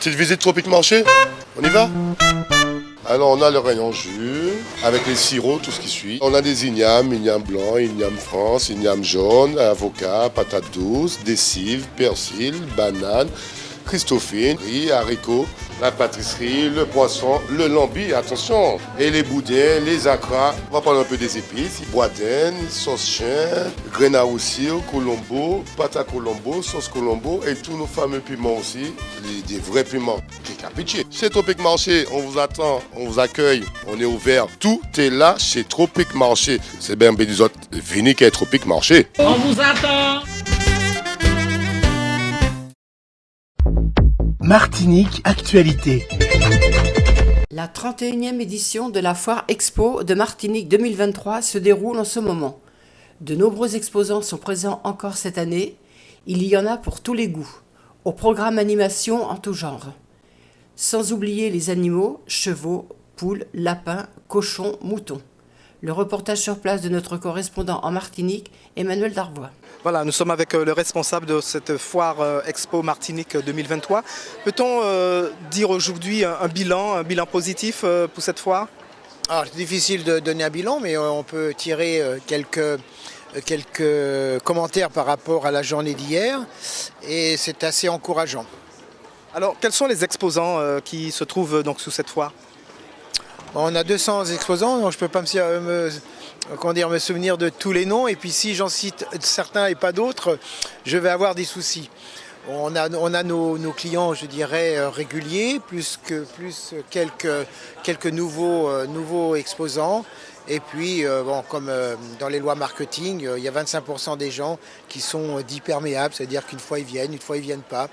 Petite visite Tropic Marché, on y va? Alors on a le rayon jus, avec les sirops, tout ce qui suit. On a des ignames blanc, igname France, igname jaune, avocat, patates douces, des cives, persil, bananes, christophine, riz, haricots, la pâtisserie, le poisson, le lambi, attention, et les boudins, les acras. On va parler un peu des épices, boudin, sauce chien, graines à roussir, colombo, pâte à colombo, sauce colombo et tous nos fameux piments aussi, des vrais piments. Pitié. Chez Tropic Marché, on vous attend, on vous accueille, on est ouvert. Tout est là chez Tropic Marché. C'est bien des autres, venez qu'à Tropic Marché. On vous attend. Martinique Actualité. La 31e édition de la Foire Expo de Martinique 2023 se déroule en ce moment. De nombreux exposants sont présents encore cette année. Il y en a pour tous les goûts, au programme animation en tout genre. Sans oublier les animaux, chevaux, poules, lapins, cochons, moutons. Le reportage sur place de notre correspondant en Martinique, Emmanuel Darbois. Voilà, nous sommes avec le responsable de cette foire Expo Martinique 2023. Peut-on dire aujourd'hui un bilan positif pour cette foire? Alors, c'est difficile de donner un bilan, mais on peut tirer quelques commentaires par rapport à la journée d'hier, et c'est assez encourageant. Alors, quels sont les exposants qui se trouvent donc sous cette foire? On a 200 exposants, donc je ne peux pas me souvenir de tous les noms. Et puis si j'en cite certains et pas d'autres, je vais avoir des soucis. On a nos clients, je dirais, réguliers, plus quelques nouveaux exposants. Et puis, comme dans les lois marketing, il y a 25% des gens qui sont dits perméables, c'est-à-dire qu'une fois ils viennent pas,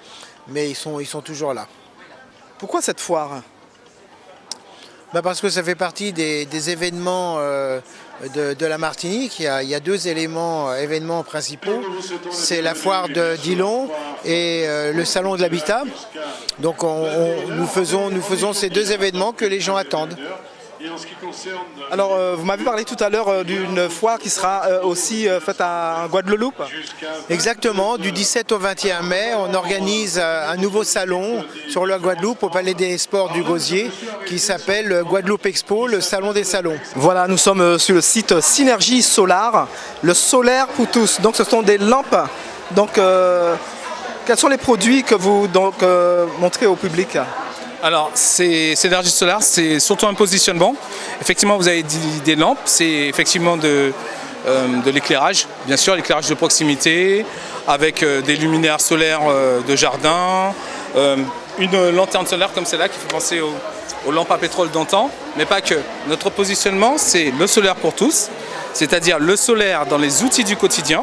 mais ils sont toujours là. Pourquoi cette foire? Parce que ça fait partie des événements de la Martinique. Il y a deux événements principaux. C'est la foire de Dillon et le salon de l'habitat. Donc nous faisons ces deux événements que les gens attendent. Alors, vous m'avez parlé tout à l'heure d'une foire qui sera aussi faite en Guadeloupe. Exactement, du 17 au 21 mai, on organise un nouveau salon sur la Guadeloupe au Palais des Sports du Gosier qui s'appelle Guadeloupe Expo, le salon des salons. Voilà, nous sommes sur le site Synergie Solar, le solaire pour tous. Donc ce sont des lampes. Donc quels sont les produits que vous montrez au public? Alors, Synergie Solar, c'est surtout un positionnement. Effectivement, vous avez dit des lampes, c'est effectivement de l'éclairage, bien sûr, l'éclairage de proximité, avec des luminaires solaires de jardin, une lanterne solaire comme celle-là qui fait penser aux lampes à pétrole d'antan, mais pas que. Notre positionnement, c'est le solaire pour tous, c'est-à-dire le solaire dans les outils du quotidien.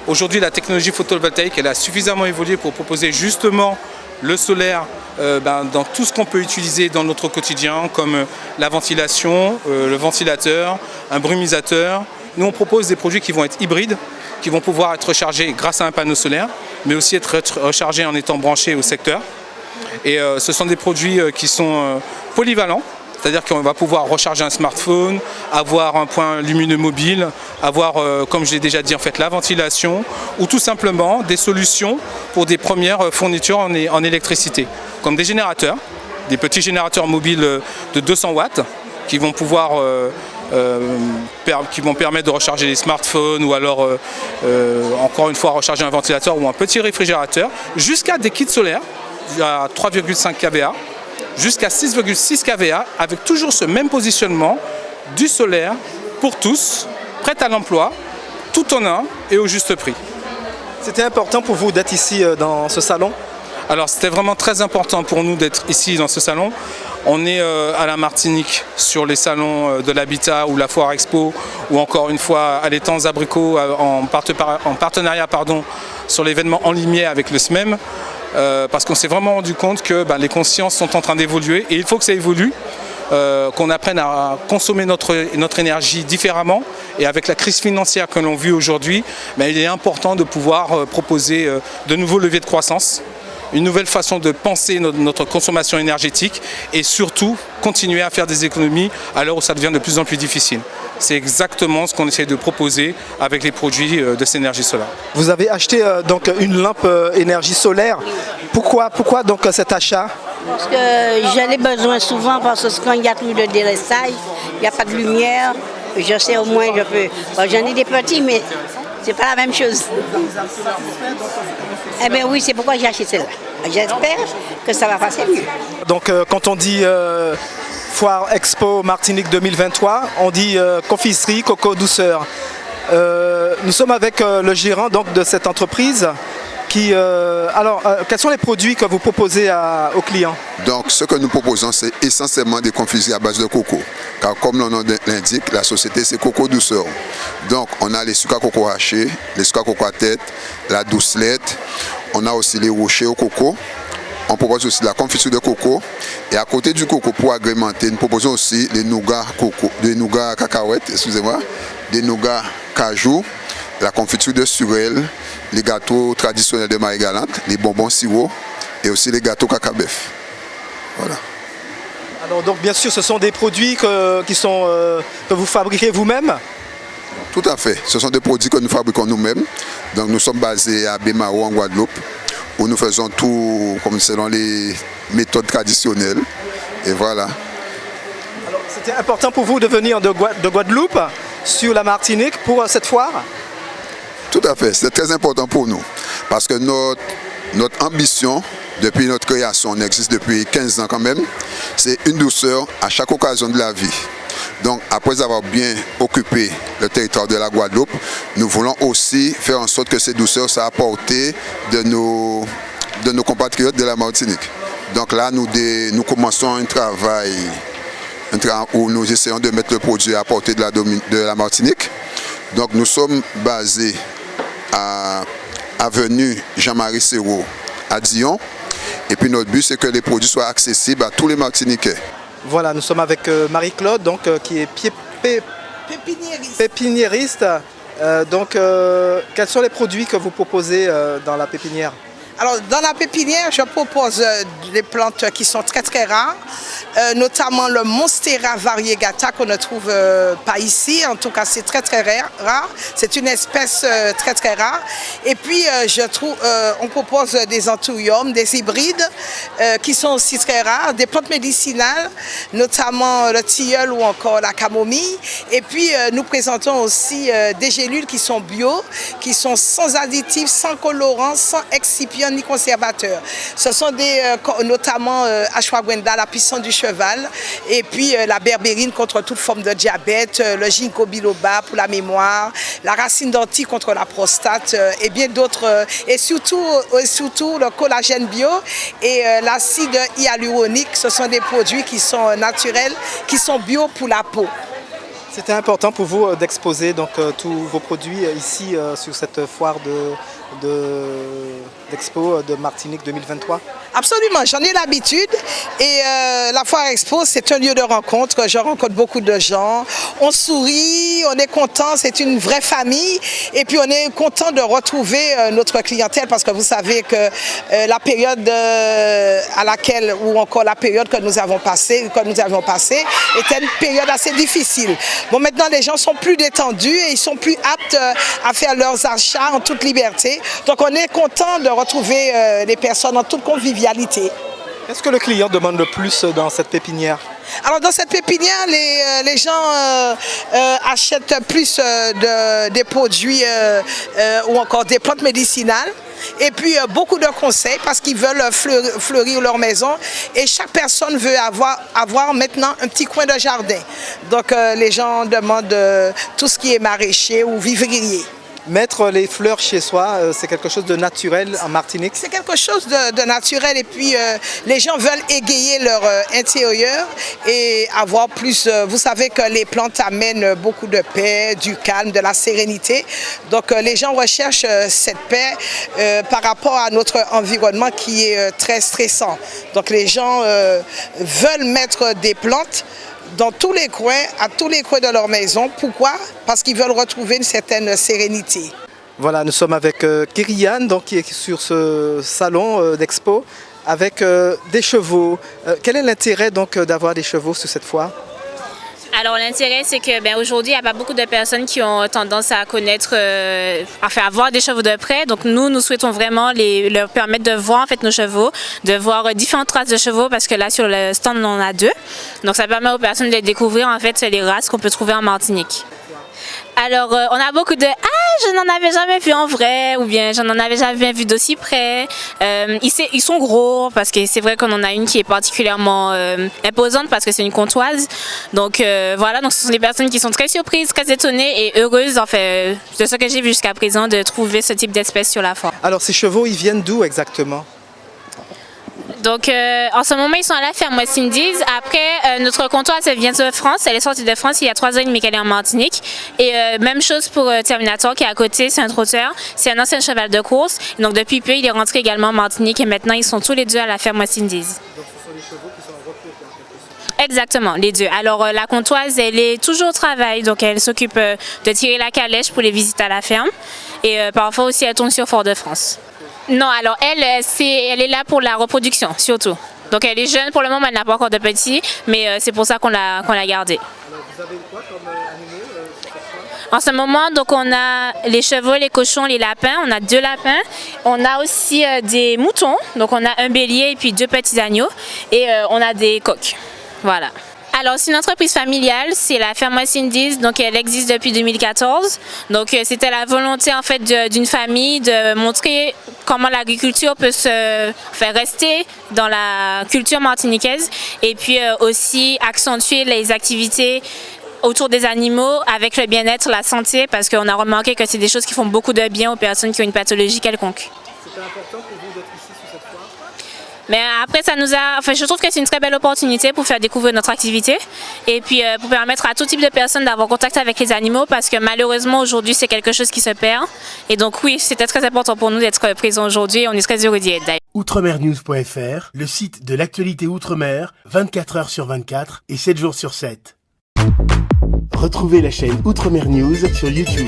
Aujourd'hui, la technologie photovoltaïque, elle a suffisamment évolué pour proposer justement le solaire dans tout ce qu'on peut utiliser dans notre quotidien, comme la ventilation, le ventilateur, un brumisateur. Nous, on propose des produits qui vont être hybrides, qui vont pouvoir être rechargés grâce à un panneau solaire, mais aussi être rechargés en étant branchés au secteur. Et ce sont des produits qui sont polyvalents, c'est-à-dire qu'on va pouvoir recharger un smartphone, avoir un point lumineux mobile, avoir, comme je l'ai déjà dit, en fait, la ventilation, ou tout simplement des solutions pour des premières fournitures en électricité, comme des générateurs, des petits générateurs mobiles de 200 watts qui vont pouvoir permettre de recharger les smartphones ou alors encore une fois recharger un ventilateur ou un petit réfrigérateur, jusqu'à des kits solaires à 3,5 kVA, jusqu'à 6,6 kVA, avec toujours ce même positionnement du solaire pour tous, prêt à l'emploi, tout en un et au juste prix. C'était important pour vous d'être ici dans ce salon? Alors c'était vraiment très important pour nous d'être ici dans ce salon. On est à la Martinique sur les salons de l'habitat ou la foire expo ou encore une fois à l'étang Abricot en partenariat sur l'événement En Limier avec le SMEM. Parce qu'on s'est vraiment rendu compte que les consciences sont en train d'évoluer et il faut que ça évolue, qu'on apprenne à consommer notre énergie différemment. Et avec la crise financière que l'on vit aujourd'hui, il est important de pouvoir proposer de nouveaux leviers de croissance, une nouvelle façon de penser notre consommation énergétique et surtout continuer à faire des économies à l'heure où ça devient de plus en plus difficile. C'est exactement ce qu'on essaie de proposer avec les produits de Synergie Solar. Vous avez acheté donc une lampe énergie solaire. Pourquoi donc cet achat? Parce que j'en ai besoin souvent parce que quand il y a plus de délestage, il n'y a pas de lumière, je sais au moins je peux. Bon, j'en ai des petits, mais c'est pas la même chose. Eh bien oui, c'est pourquoi j'ai acheté celle-là. J'espère que ça va passer mieux. Donc quand on dit Foire Expo Martinique 2023, on dit confiserie, coco, douceur. Nous sommes avec le gérant donc, de cette entreprise. Quels sont les produits que vous proposez aux clients? Donc, ce que nous proposons, c'est essentiellement des confiseries à base de coco. Car comme le nom l'indique, la société, c'est Coco Douceur. Donc, on a les sucres à coco hachés, les sucres à coco à tête, la doucelette. On a aussi les rochers au coco. On propose aussi la confiture de coco. Et à côté du coco, pour agrémenter, nous proposons aussi les nougats coco, des nougats cacahuètes, excusez-moi, des nougats cajou, la confiture de surelle, les gâteaux traditionnels de Marie-Galante, les bonbons sirop et aussi les gâteaux cacabef. Voilà. Alors donc bien sûr ce sont des produits que vous fabriquez vous-même? Tout à fait, ce sont des produits que nous fabriquons nous-mêmes. Donc nous sommes basés à Bémao en Guadeloupe où nous faisons tout comme selon les méthodes traditionnelles. Et voilà. Alors c'était important pour vous de venir de Guadeloupe sur la Martinique pour cette foire? Tout à fait, c'est très important pour nous parce que notre ambition depuis notre création, on existe depuis 15 ans quand même, c'est une douceur à chaque occasion de la vie. Donc après avoir bien occupé le territoire de la Guadeloupe, nous voulons aussi faire en sorte que ces douceurs soient apportées de nos compatriotes de la Martinique. Donc là, nous commençons un travail où nous essayons de mettre le produit à portée de la Martinique. Donc nous sommes basés à avenue Jean-Marie Serrault à Dion. Et puis notre but, c'est que les produits soient accessibles à tous les Martiniquais. Voilà, nous sommes avec Marie-Claude, donc, qui est pépiniériste. Quels sont les produits que vous proposez dans la pépinière? Alors, dans la pépinière, je propose des plantes qui sont très très rares, notamment le Monstera variegata qu'on ne trouve pas ici. En tout cas, c'est très très rare. C'est une espèce très très rare. Et puis, on propose des anthuriums, des hybrides qui sont aussi très rares, des plantes médicinales, notamment le tilleul ou encore la camomille. Et puis, nous présentons aussi des gélules qui sont bio, qui sont sans additifs, sans colorants, sans excipients ni conservateurs. Ce sont notamment ashwagandha, la puissance du cheval, et puis la berbérine contre toute forme de diabète, le ginkgo biloba pour la mémoire, la racine d'ortie contre la prostate et bien d'autres, et surtout le collagène bio et l'acide hyaluronique. Ce sont des produits qui sont naturels, qui sont bio pour la peau. C'était important pour vous d'exposer donc tous vos produits ici sur cette foire d'Expo de Martinique 2023? Absolument, j'en ai l'habitude et la Foire Expo, c'est un lieu de rencontre. Je rencontre beaucoup de gens, on sourit, on est content, c'est une vraie famille et puis on est content de retrouver notre clientèle parce que vous savez que la période ou encore la période que nous avions passée était une période assez difficile. Bon, maintenant les gens sont plus détendus et ils sont plus aptes à faire leurs achats en toute liberté. Donc on est content de retrouver les personnes en toute convivialité. Qu'est-ce que le client demande le plus dans cette pépinière? Alors dans cette pépinière, les gens achètent plus des produits ou encore des plantes médicinales. Et puis beaucoup de conseils parce qu'ils veulent fleurir leur maison et chaque personne veut avoir maintenant un petit coin de jardin. Donc les gens demandent tout ce qui est maraîcher ou vivrier. Mettre les fleurs chez soi, c'est quelque chose de naturel en Martinique? C'est quelque chose de naturel et puis les gens veulent égayer leur intérieur et avoir plus. Vous savez que les plantes amènent beaucoup de paix, du calme, de la sérénité. Donc les gens recherchent cette paix par rapport à notre environnement qui est très stressant. Donc les gens veulent mettre des plantes dans tous les coins, à tous les coins de leur maison. Pourquoi? Parce qu'ils veulent retrouver une certaine sérénité. Voilà, nous sommes avec Kyrian, donc, qui est sur ce salon d'expo, avec des chevaux. Quel est l'intérêt donc d'avoir des chevaux sur cette foire? Alors l'intérêt, c'est que aujourd'hui, il n'y a pas beaucoup de personnes qui ont tendance à connaître, à voir des chevaux de près. Donc nous souhaitons vraiment leur permettre de voir en fait nos chevaux, de voir différentes races de chevaux, parce que là sur le stand on en a 2. Donc ça permet aux personnes de découvrir en fait les races qu'on peut trouver en Martinique. Alors, on a beaucoup de « Ah, je n'en avais jamais vu en vrai » ou bien « Je n'en avais jamais vu d'aussi près ». Ils sont gros parce que c'est vrai qu'on en a une qui est particulièrement imposante parce que c'est une comtoise. Donc voilà, donc ce sont des personnes qui sont très surprises, très étonnées et heureuses en fait, de ce que j'ai vu jusqu'à présent, de trouver ce type d'espèce sur la foire. Alors ces chevaux, ils viennent d'où exactement? Donc en ce moment ils sont à la ferme West Indies. Après notre comptoise elle vient de France, elle est sortie de France il y a 3 ans et demi qu'elle est en Martinique. Et même chose pour Terminator qui est à côté, c'est un trotteur, c'est un ancien cheval de course. Donc depuis peu il est rentré également en Martinique et maintenant ils sont tous les 2 à la ferme West Indies. Donc ce sont les chevaux qui sont en repos en quelque sorte. Exactement, les 2. Alors la comptoise elle est toujours au travail, donc elle s'occupe de tirer la calèche pour les visites à la ferme. Et parfois aussi elle tourne sur Fort-de-France. Non, alors elle est là pour la reproduction, surtout. Donc elle est jeune pour le moment, elle n'a pas encore de petits, mais c'est pour ça qu'on l'a gardée. Alors vous avez quoi comme animaux En ce moment, donc on a les chevaux, les cochons, les lapins, on a 2 lapins. On a aussi des moutons, donc on a un bélier et puis 2 petits agneaux. Et on a des coqs, voilà. Alors c'est une entreprise familiale, c'est la ferme West Indies, donc elle existe depuis 2014. Donc c'était la volonté en fait d'une famille de montrer comment l'agriculture peut se faire rester dans la culture martiniquaise et puis aussi accentuer les activités autour des animaux avec le bien-être, la santé, parce qu'on a remarqué que c'est des choses qui font beaucoup de bien aux personnes qui ont une pathologie quelconque. C'était important pour vous d'être ici sur cette foire? Mais après, je trouve que c'est une très belle opportunité pour faire découvrir notre activité et puis pour permettre à tout type de personnes d'avoir contact avec les animaux parce que malheureusement aujourd'hui c'est quelque chose qui se perd. Et donc oui, c'était très important pour nous d'être présents aujourd'hui et on est très heureux d'y être d'ailleurs. Outremernews.fr, le site de l'actualité Outre-mer, 24 heures sur 24 et 7 jours sur 7. Retrouvez la chaîne Outremer News sur YouTube.